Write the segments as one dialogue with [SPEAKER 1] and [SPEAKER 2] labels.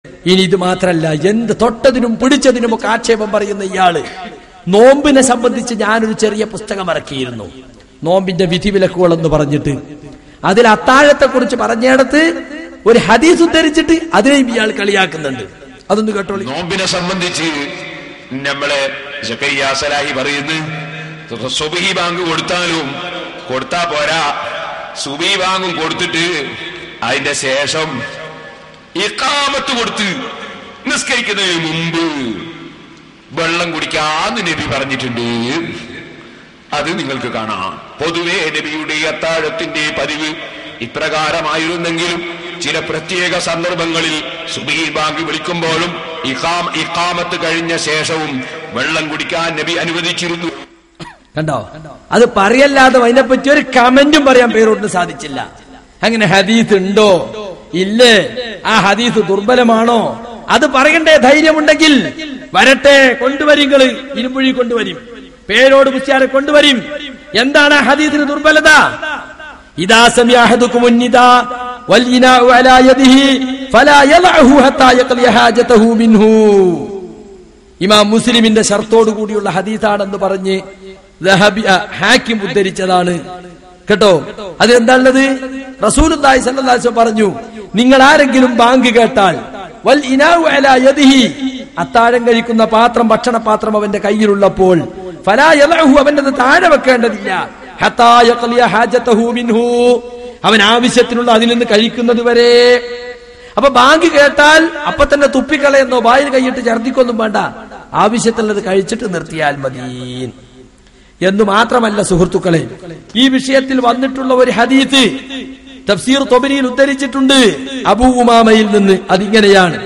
[SPEAKER 1] ഇനി ഇത് മാത്രല്ല, എന്ത് തൊട്ടതിനും പിടിച്ചതിനുമൊക്കെ ആക്ഷേപം പറയുന്ന ഇയാള് നോമ്പിനെ സംബന്ധിച്ച് ഞാനൊരു ചെറിയ പുസ്തകം ഇറക്കിയിരുന്നു, നോമ്പിന്റെ വിധിവിലക്കുകൾ എന്ന് പറഞ്ഞിട്ട്. അതിൽ അത്താഴത്തെ കുറിച്ച് പറഞ്ഞിടത്ത് ഒരു ഹദീസ് ഉദ്ധരിച്ചിട്ട് അതിനെയും ഇയാൾ കളിയാക്കുന്നുണ്ട്. അതൊന്ന് കേട്ടോളൂ.
[SPEAKER 2] നോമ്പിനെ സംബന്ധിച്ച് നമ്മളെ സക്കരിയ സലാഹി പറയുന്നു, സുബഹി ബാങ്ക് കൊടുത്താ പോരാ, സുബഹി ബാങ്കും കൊടുത്തിട്ട് അതിന്റെ ശേഷം ഇഖാമത്ത് കൊടുത്ത് നിസ്കരിക്കുന്നതിന് മുമ്പ് വെള്ളം കുടിക്കാന്ന് നബി പറഞ്ഞിട്ടുണ്ട്. അത് നിങ്ങൾക്ക് കാണാം. പൊതുവെ നബിയുടെ അത്താഴത്തിന്റെ പതിവ് ഇപ്രകാരമായിരുന്നെങ്കിലും ചില പ്രത്യേക സന്ദർഭങ്ങളിൽ സുബഹി ബാങ്ക് വിളിക്കുമ്പോഴും ഇഖാമത്ത് കഴിഞ്ഞ ശേഷവും വെള്ളം കുടിക്കാൻ നബി അനുവദിച്ചിരുന്നു.
[SPEAKER 1] കണ്ടോ? അത് പറയല്ലാതെ അതിനെപ്പറ്റി ഒരു കമന്റും പറയാൻ പേരോട്ടിന് സാധിച്ചില്ല. അങ്ങനെ ഹദീസ് ഉണ്ടോ ഇല്ലേ, ആ ഹദീസ് ദുർബലമാണോ, അത് പറയണ്ടേ ധൈര്യമുണ്ടെങ്കിൽ വരട്ടെ, കൊണ്ടുവരിങ്ങള് ഇരുമ്പുഴി കൊണ്ടുവരും, പേരോട് മുസ്യാരെ കൊണ്ടുവരും. എന്താണ് ആ ഹദീസിന് ദുർബലത? ഇദാ സമിഅ അഹദുകുമുൻ നിദാ വൽ ഇനാഉ അലാ യദിഹി ഫലാ യദഉഹു ഹത്താ യഖ്ലിയ ഹാജതഹു മിൻഹു. ഇമാം മുസ്ലിമിന്റെ ഷർത്തോട് കൂടിയുള്ള ഹദീസാണെന്ന് പറഞ്ഞ് ഹാക്കിം ഉദ്ധരിച്ചതാണ് കേട്ടോ. അതെന്താണത്? റസൂലുള്ളാഹി സ്വല്ലല്ലാഹു അലൈഹി വസല്ലം പറഞ്ഞു, നിങ്ങൾ ആരെങ്കിലും ബാങ്ക് കേട്ടാൽ വൽ ഇനാഉ അലാ യദിഹി, അത്താഴം കഴിക്കുന്ന പാത്രം, ഭക്ഷണപാത്രം അവന്റെ കയ്യിലുള്ളപ്പോൾ, ഫലാ യദഉഹു, അവന്റെ താഴെ വെക്കേണ്ടതില്ല, ഹത്താ യഖ്ലിയ ഹാജതഹു മിൻഹു, അവൻ ആവശ്യത്തിനുള്ള അതിൽ നിന്ന് കഴിക്കുന്നത് വരെ. അപ്പൊ ബാങ്ക് കേട്ടാൽ അപ്പൊ തന്നെ തുപ്പിക്കളയെന്നോ വായിൽ കൈയിട്ട് ഛർദിക്കൊന്നും വേണ്ട, ആവശ്യത്തിലുള്ളത് കഴിച്ചിട്ട് നിർത്തിയാൽ മതി എന്ന് മാത്രമല്ല സുഹൃത്തുക്കളെ, ഈ വിഷയത്തിൽ വന്നിട്ടുള്ള ഒരു ഹദീസ് തഫ്സീർ തൊബരിയിൽ ഉദ്ധരിച്ചിട്ടുണ്ട് അബൂ ഉമാമയിൽ നിന്ന്. അതിങ്ങനെയാണ്: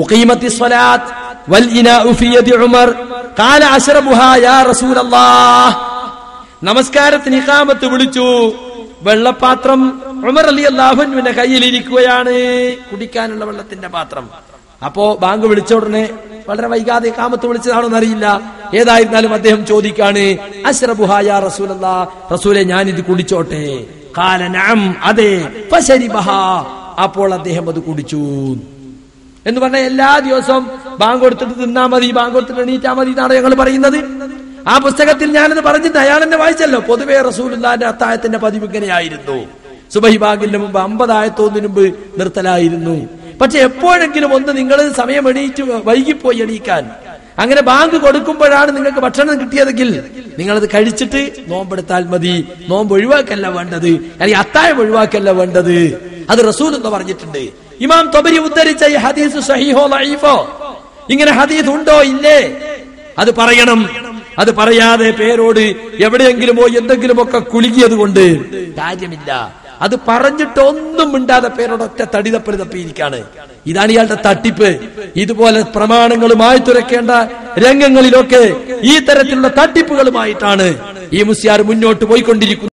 [SPEAKER 1] ഉഖീമത്തിസ് സ്വലാത്ത് വൽ ഇനാഉ ഫീ യദി ഉമർ ഖാല അശ്റബുഹാ യാ റസൂലല്ലാഹ്. നമസ്കാരത്തിന് ഇഖാമത്ത് വിളിച്ചു, വെള്ളപ്പാത്രം ഉമർ റളിയല്ലാഹു അൻഹുവിന്റെ കയ്യിലിരിക്കുകയാണ്, കുടിക്കാനുള്ള വെള്ളത്തിന്റെ പാത്രം. അപ്പോ ബാങ്ക് വിളിച്ച ഉടനെ വളരെ വൈകാതെ ഇഖാമത്ത് വിളിച്ചതാണോ എന്നറിയില്ല, ഏതായിരുന്നാലും അദ്ദേഹം ചോദിക്കാണ്, അശ്റബുഹാ യാ റസൂലല്ലാഹ്, റസൂലെ ഞാൻ ഇത് കുടിച്ചോട്ടെ? ഖാല നഅം, അതെ. ഫശരിബഹാ, അപ്പോൾ അദ്ദേഹം അത് കുടിച്ചു എന്ന് പറഞ്ഞാൽ എല്ലാ ദിവസവും ബാങ്ക് കൊടുത്തിട്ട് തിന്നാ മതി, ബാങ്ക് കൊടുത്തിട്ട് എണീറ്റാ മതി എന്നാണ് ഞങ്ങൾ പറയുന്നത്. ആ പുസ്തകത്തിൽ ഞാനത് പറഞ്ഞിട്ട് അയാൾ എന്നെ വായിച്ചല്ലോ. പൊതുവെ റസൂലുള്ളാഹിന്റെ അത്താഴത്തിന്റെ പതിവ് ഇങ്ങനെയായിരുന്നു, സുബഹി ബാങ്കിന്റെ മുമ്പ് 50 ആയത്തോന്നിന് മുമ്പ് നിർത്തലായിരുന്നു. പക്ഷെ എപ്പോഴെങ്കിലും ഒന്ന് നിങ്ങൾ സമയം എണീറ്റ് വൈകിപ്പോയി എണീക്കാൻ, അങ്ങനെ ബാങ്ക് കൊടുക്കുമ്പോഴാണ് നിങ്ങൾക്ക് ഭക്ഷണം കിട്ടിയതെങ്കിൽ നിങ്ങളത് കഴിച്ചിട്ട് നോമ്പെടുത്താൽ മതി. നോമ്പ് ഒഴിവാക്കല്ല വേണ്ടത്, അല്ലെങ്കിൽ അത്താഴം ഒഴിവാക്കല്ല വേണ്ടത്. അത് റസൂൽ എന്ന് പറഞ്ഞിട്ടുണ്ട്. ഇമാം തൊബരി ഉദ്ധരിച്ച ഈ ഹദീസ് സഹീഹോ ലഈഫോ, ഇങ്ങനെ ഹദീസ് ഉണ്ടോ ഇല്ലേ, അത് പറയണം. അത് പറയാതെ പേരോട് എവിടെയെങ്കിലുമോ എന്തെങ്കിലുമൊക്കെ കുലുങ്ങിയത് കൊണ്ട് കാര്യമില്ല. അത് പറഞ്ഞിട്ട് ഒന്നും മിണ്ടാതെ പേരോട് ഒറ്റ തടിതപ്പൽ തപ്പിയിരിക്കാണ്. ഇതാണ് ഇയാളുടെ തട്ടിപ്പ്. ഇതുപോലെ പ്രമാണങ്ങളുമായി തുറക്കേണ്ട രംഗങ്ങളിലൊക്കെ ഈ തരത്തിലുള്ള തട്ടിപ്പുകളുമായിട്ടാണ് ഈ മുസ്ലിയാർ മുന്നോട്ട് പോയിക്കൊണ്ടിരിക്കുന്നത്.